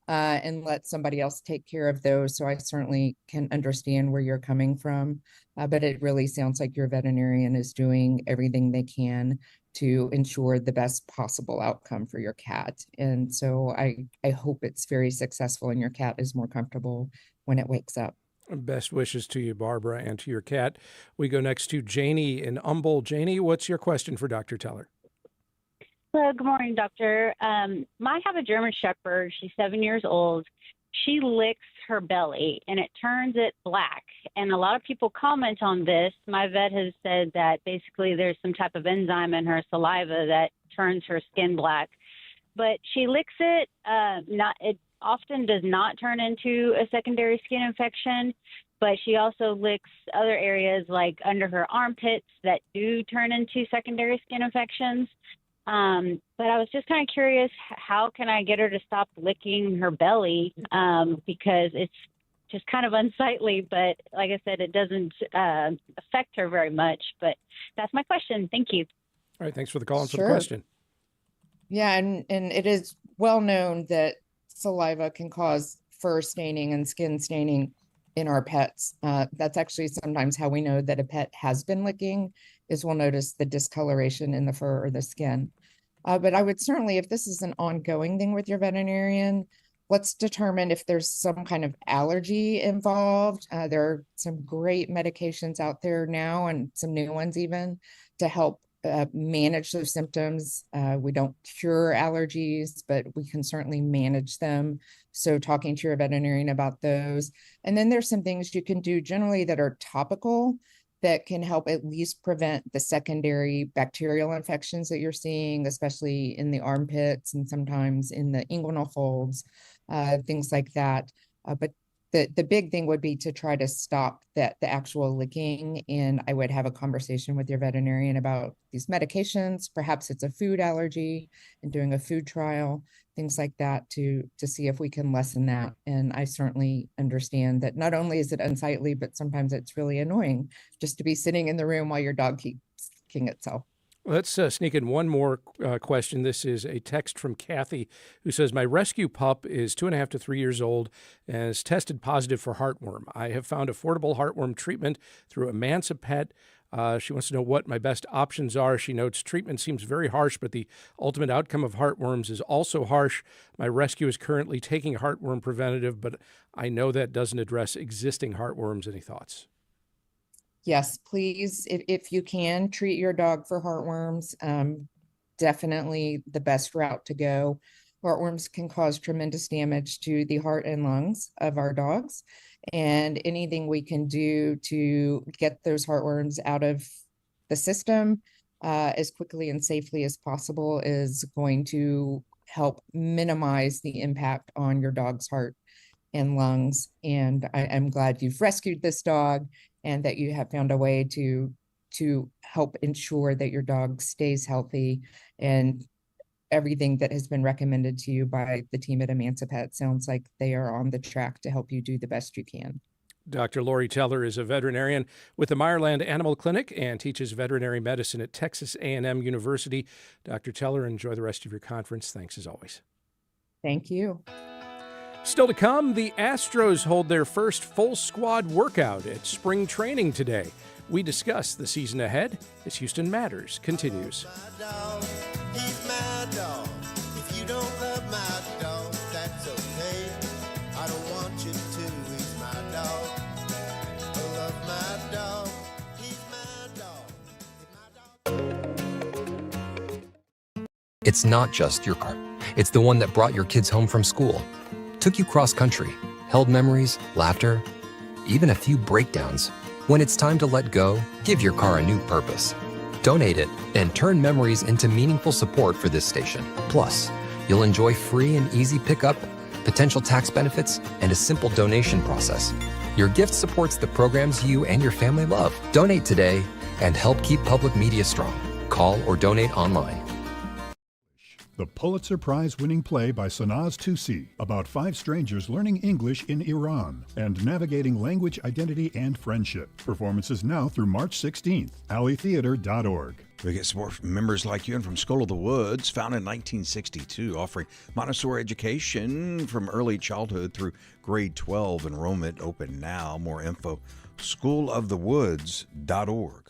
and let somebody else take care of those. So I certainly can understand where you're coming from, but it really sounds like your veterinarian is doing everything they can to ensure the best possible outcome for your cat. And so I hope it's very successful and your cat is more comfortable when it wakes up. Best wishes to you, Barbara, and to your cat. We go next to Janie in Humble. Janie, what's your question for Dr. Teller? Hello, good morning, doctor. I have a German Shepherd. She's 7 years old. She licks her belly and it turns it black. And a lot of people comment on this. My vet has said that basically there's some type of enzyme in her saliva that turns her skin black. But she licks it. It often does not turn into a secondary skin infection. But she also licks other areas like under her armpits that do turn into secondary skin infections. But I was just kind of curious, how can I get her to stop licking her belly? Because it's just kind of unsightly, but like I said, it doesn't affect her very much. But that's my question. Thank you. All right. Thanks for the call and for the question. Yeah. And it is well known that saliva can cause fur staining and skin staining in our pets. That's actually sometimes how we know that a pet has been licking, is we'll notice the discoloration in the fur or the skin. But I would certainly, if this is an ongoing thing with your veterinarian, let's determine if there's some kind of allergy involved. There are some great medications out there now, and some new ones even, to help manage those symptoms. We don't cure allergies, but we can certainly manage them. So talking to your veterinarian about those. And then there's some things you can do generally that are topical that can help at least prevent the secondary bacterial infections that you're seeing, especially in the armpits and sometimes in the inguinal folds, things like that. But the big thing would be to try to stop the actual licking. And I would have a conversation with your veterinarian about these medications. Perhaps it's a food allergy, and doing a food trial, things like that, to see if we can lessen that. And I certainly understand that not only is it unsightly, but sometimes it's really annoying just to be sitting in the room while your dog keeps kicking itself. Let's sneak in one more question. This is a text from Kathy, who says, my rescue pup is 2.5 to 3 years old and is tested positive for heartworm. I have found affordable heartworm treatment through Amansa Pet. She wants to know what my best options are. She notes treatment seems very harsh, but the ultimate outcome of heartworms is also harsh. My rescue is currently taking heartworm preventative, but I know that doesn't address existing heartworms. Any thoughts? Yes, please, if you can, treat your dog for heartworms. Definitely the best route to go. Heartworms can cause tremendous damage to the heart and lungs of our dogs. And anything we can do to get those heartworms out of the system as quickly and safely as possible is going to help minimize the impact on your dog's heart and lungs. And I'm glad you've rescued this dog and that you have found a way to help ensure that your dog stays healthy. And everything that has been recommended to you by the team at Emancipet sounds like they are on the track to help you do the best you can. Dr. Lori Teller is a veterinarian with the Meyerland Animal Clinic and teaches veterinary medicine at Texas A&M University. Dr. Teller, enjoy the rest of your conference. Thanks as always. Thank you. Still to come, the Astros hold their first full squad workout at spring training today. We discuss the season ahead as Houston Matters continues. He's my dog. If you don't love my dog, that's okay. I don't want you to. He's my dog. I love my dog. He's my dog. It's not just your car. It's the one that brought your kids home from school, took you cross country, held memories, laughter, even a few breakdowns. When it's time to let go, give your car a new purpose. Donate it and turn memories into meaningful support for this station. Plus, you'll enjoy free and easy pickup, potential tax benefits, and a simple donation process. Your gift supports the programs you and your family love. Donate today and help keep public media strong. Call or donate online. The Pulitzer Prize-winning play by Sanaz Tusi about 5 strangers learning English in Iran and navigating language, identity, and friendship. Performances now through March 16th. alleytheater.org. We get support from members like you and from School of the Woods, founded in 1962, offering Montessori education from early childhood through grade 12. Enrollment open now. More info, schoolofthewoods.org.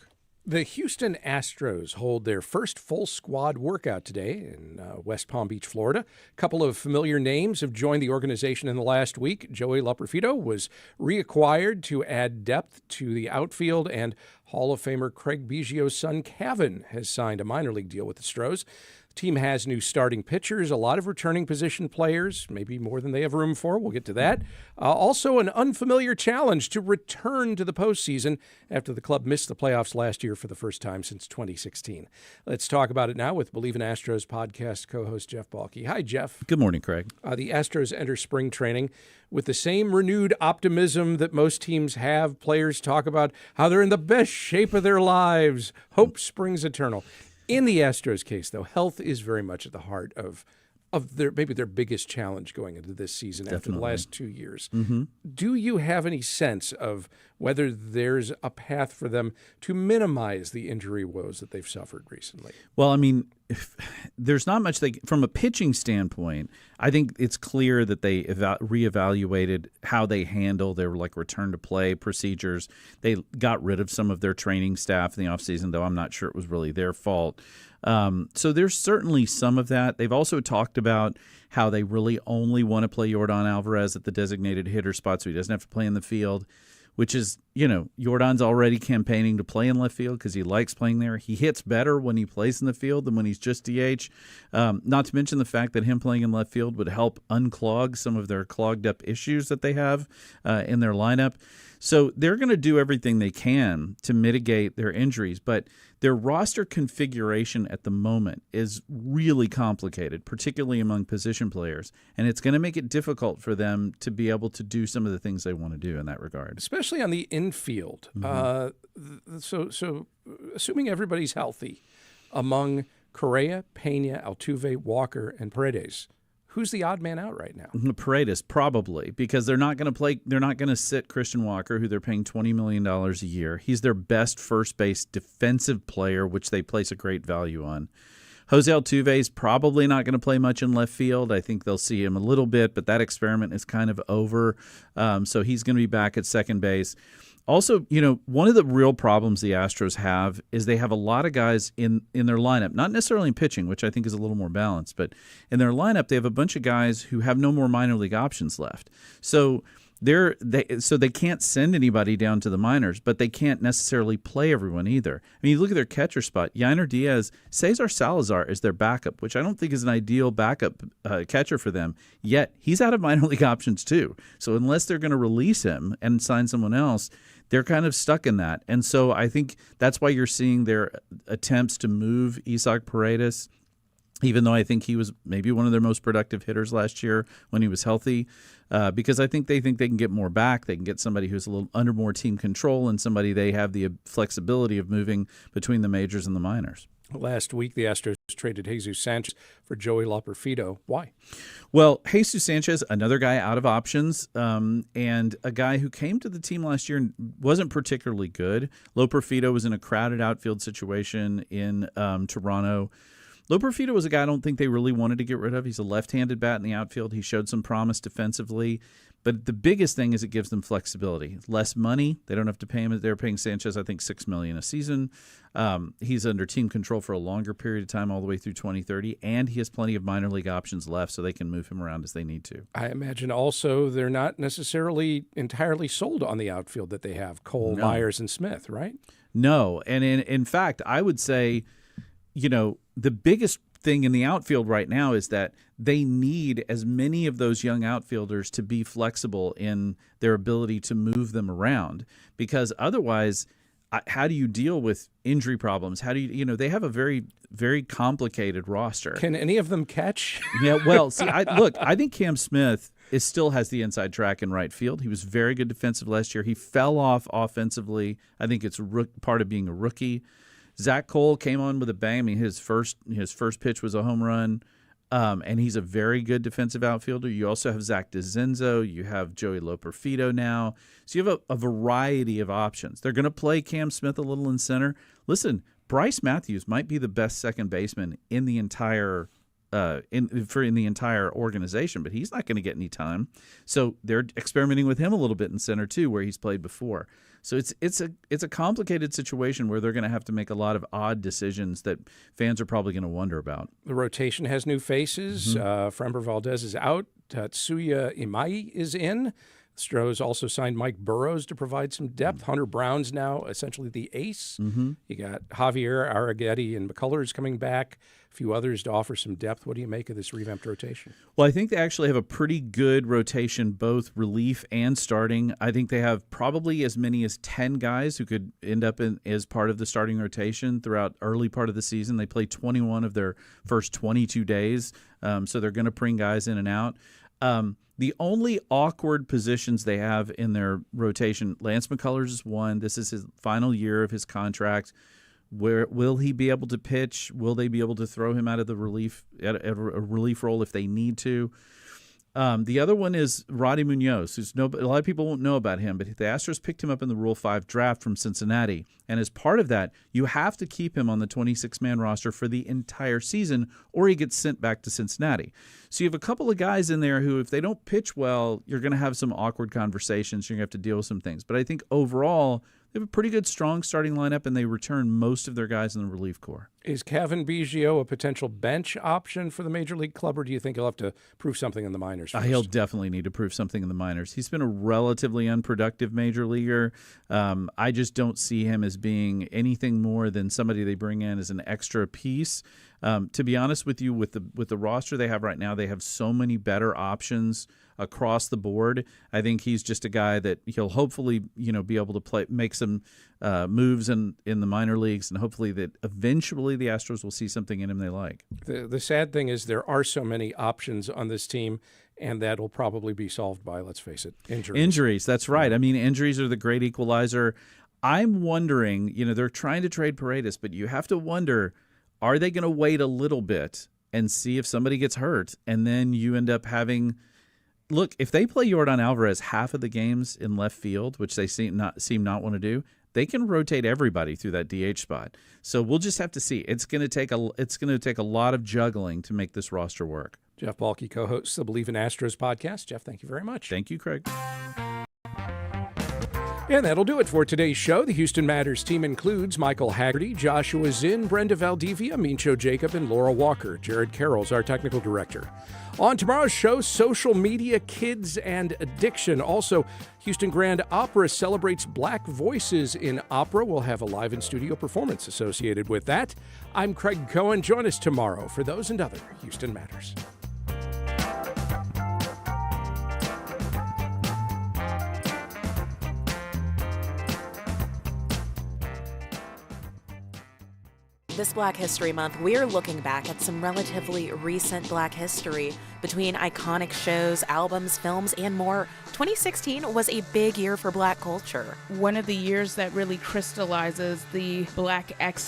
The Houston Astros hold their first full squad workout today in West Palm Beach, Florida. A couple of familiar names have joined the organization in the last week. Joey Loperfido was reacquired to add depth to the outfield, and Hall of Famer Craig Biggio's son, Kevin, has signed a minor league deal with the Astros. The team has new starting pitchers, a lot of returning position players, maybe more than they have room for. We'll get to that. Also, an unfamiliar challenge to return to the postseason after the club missed the playoffs last year for the first time since 2016. Let's talk about it now with Bleav in Astros podcast co-host Jeff Balke. Hi, Jeff. Good morning, Craig. The Astros enter spring training with the same renewed optimism that most teams have. Players talk about how they're in the best shape of their lives. Hope springs eternal. In the Astros case, though, health is very much at the heart of their biggest challenge going into this season. Definitely. After the last 2 years. Mm-hmm. Do you have any sense of whether there's a path for them to minimize the injury woes that they've suffered recently? Well, I mean, there's not much from a pitching standpoint. I think it's clear that they reevaluated how they handle their return to play procedures. They got rid of some of their training staff in the offseason, though I'm not sure it was really their fault. So there's certainly some of that. They've also talked about how they really only want to play Yordan Alvarez at the designated hitter spot so he doesn't have to play in the field, which is, Yordan's already campaigning to play in left field because he likes playing there. He hits better when he plays in the field than when he's just DH. Not to mention the fact that him playing in left field would help unclog some of their clogged up issues that they have in their lineup. So they're going to do everything they can to mitigate their injuries, but their roster configuration at the moment is really complicated, particularly among position players, and it's going to make it difficult for them to be able to do some of the things they want to do in that regard. Especially on the infield. Mm-hmm. So assuming everybody's healthy, among Correa, Pena, Altuve, Walker, and Paredes, who's the odd man out right now? Paredes, probably, because they're not going to play. They're not going to sit Christian Walker, who they're paying $20 million a year. He's their best first base defensive player, which they place a great value on. Jose Altuve is probably not going to play much in left field. I think they'll see him a little bit, but that experiment is kind of over. So he's going to be back at second base. Also, one of the real problems the Astros have is they have a lot of guys in their lineup, not necessarily in pitching, which I think is a little more balanced, but in their lineup, they have a bunch of guys who have no more minor league options left. So they can't send anybody down to the minors, but they can't necessarily play everyone either. I mean, you look at their catcher spot, Yainer Diaz, Cesar Salazar is their backup, which I don't think is an ideal backup catcher for them, yet he's out of minor league options too. So unless they're going to release him and sign someone else, they're kind of stuck in that. And so I think that's why you're seeing their attempts to move Isaac Paredes, even though I think he was maybe one of their most productive hitters last year when he was healthy, because I think they can get more back. They can get somebody who's a little under more team control and somebody they have the flexibility of moving between the majors and the minors. Last week, the Astros traded Jesus Sanchez for Joey Loperfido. Why? Well, Jesus Sanchez, another guy out of options, and a guy who came to the team last year and wasn't particularly good. Loperfido was in a crowded outfield situation in Toronto. Loperfido was a guy I don't think they really wanted to get rid of. He's a left-handed bat in the outfield. He showed some promise defensively. But the biggest thing is it gives them flexibility. Less money. They don't have to pay him. They're paying Sanchez, I think, $6 million a season. He's under team control for a longer period of time, all the way through 2030, and he has plenty of minor league options left, so they can move him around as they need to. I imagine also they're not necessarily entirely sold on the outfield that they have, Cole, Myers, and Smith, right? No, and in fact, I would say, the biggest thing in the outfield right now is that they need as many of those young outfielders to be flexible in their ability to move them around, because otherwise, how do you deal with injury problems? How do they have a very, very complicated roster. Can any of them catch? Yeah, well, see, I think Cam Smith still has the inside track in right field. He was very good defensive last year. He fell off offensively. I think it's part of being a rookie. Zach Cole came on with a bang. I mean, his first pitch was a home run, and he's a very good defensive outfielder. You also have Zach DeZenzo. You have Joey Loperfido now. So you have a variety of options. They're going to play Cam Smith a little in center. Listen, Bryce Matthews might be the best second baseman in the entire in the entire organization, but he's not going to get any time. So they're experimenting with him a little bit in center too, where he's played before. So it's a complicated situation where they're going to have to make a lot of odd decisions that fans are probably going to wonder about. The rotation has new faces. Framber Valdez is out. Tatsuya Imai is in. Astros also signed Mike Burrows to provide some depth. Hunter Brown's now essentially the ace. You got Javier Arrighetti and McCullers coming back. A few others to offer some depth. What do you make of this revamped rotation? Well, I think they actually have a pretty good rotation, both relief and starting. I think they have probably as many as 10 guys who could end up as part of the starting rotation throughout early part of the season. They play 21 of their first 22 days, so they're going to bring guys in and out. The only awkward positions they have in their rotation, Lance McCullers is one. This is his final year of his contract. Where will he be able to pitch? Will they be able to throw him out of the relief role if they need to? The other one is Roddy Munoz, a lot of people won't know about him, but the Astros picked him up in the Rule 5 draft from Cincinnati. And as part of that, you have to keep him on the 26-man roster for the entire season, or he gets sent back to Cincinnati. So you have a couple of guys in there who, if they don't pitch well, you're going to have some awkward conversations. You're going to have to deal with some things. But I think overall, they have a pretty good, strong starting lineup, and they return most of their guys in the relief corps. Is Kevin Biggio a potential bench option for the Major League club, or do you think he'll have to prove something in the minors first? He'll definitely need to prove something in the minors. He's been a relatively unproductive major leaguer. I just don't see him as being anything more than somebody they bring in as an extra piece. To be honest with you, with the roster they have right now, they have so many better options across the board. I think he's just a guy that he'll hopefully be able to make some moves in the minor leagues, and hopefully that eventually the Astros will see something in him they like. The sad thing is there are so many options on this team, and that will probably be solved by, let's face it, injuries. Injuries, that's right. I mean, injuries are the great equalizer. I'm wondering, they're trying to trade Paredes, but you have to wonder, are they going to wait a little bit and see if somebody gets hurt, and then you end up having – look, if they play Yordan Alvarez half of the games in left field, which they seem not want to do, they can rotate everybody through that DH spot. So we'll just have to see. It's going to take a lot of juggling to make this roster work. Jeff Balke co-hosts the Bleav in Astros podcast. Jeff, thank you very much. Thank you, Craig. And that'll do it for today's show. The Houston Matters team includes Michael Haggerty, Joshua Zinn, Brenda Valdivia, Mincho Jacob, and Laura Walker. Jared Carroll's our technical director. On tomorrow's show, social media, kids, and addiction. Also, Houston Grand Opera celebrates Black voices in opera. We'll have a live in-studio performance associated with that. I'm Craig Cohen. Join us tomorrow for those and other Houston Matters. This Black History Month, we're looking back at some relatively recent Black history. Between iconic shows, albums, films, and more, 2016 was a big year for Black culture. One of the years that really crystallizes the Black excellence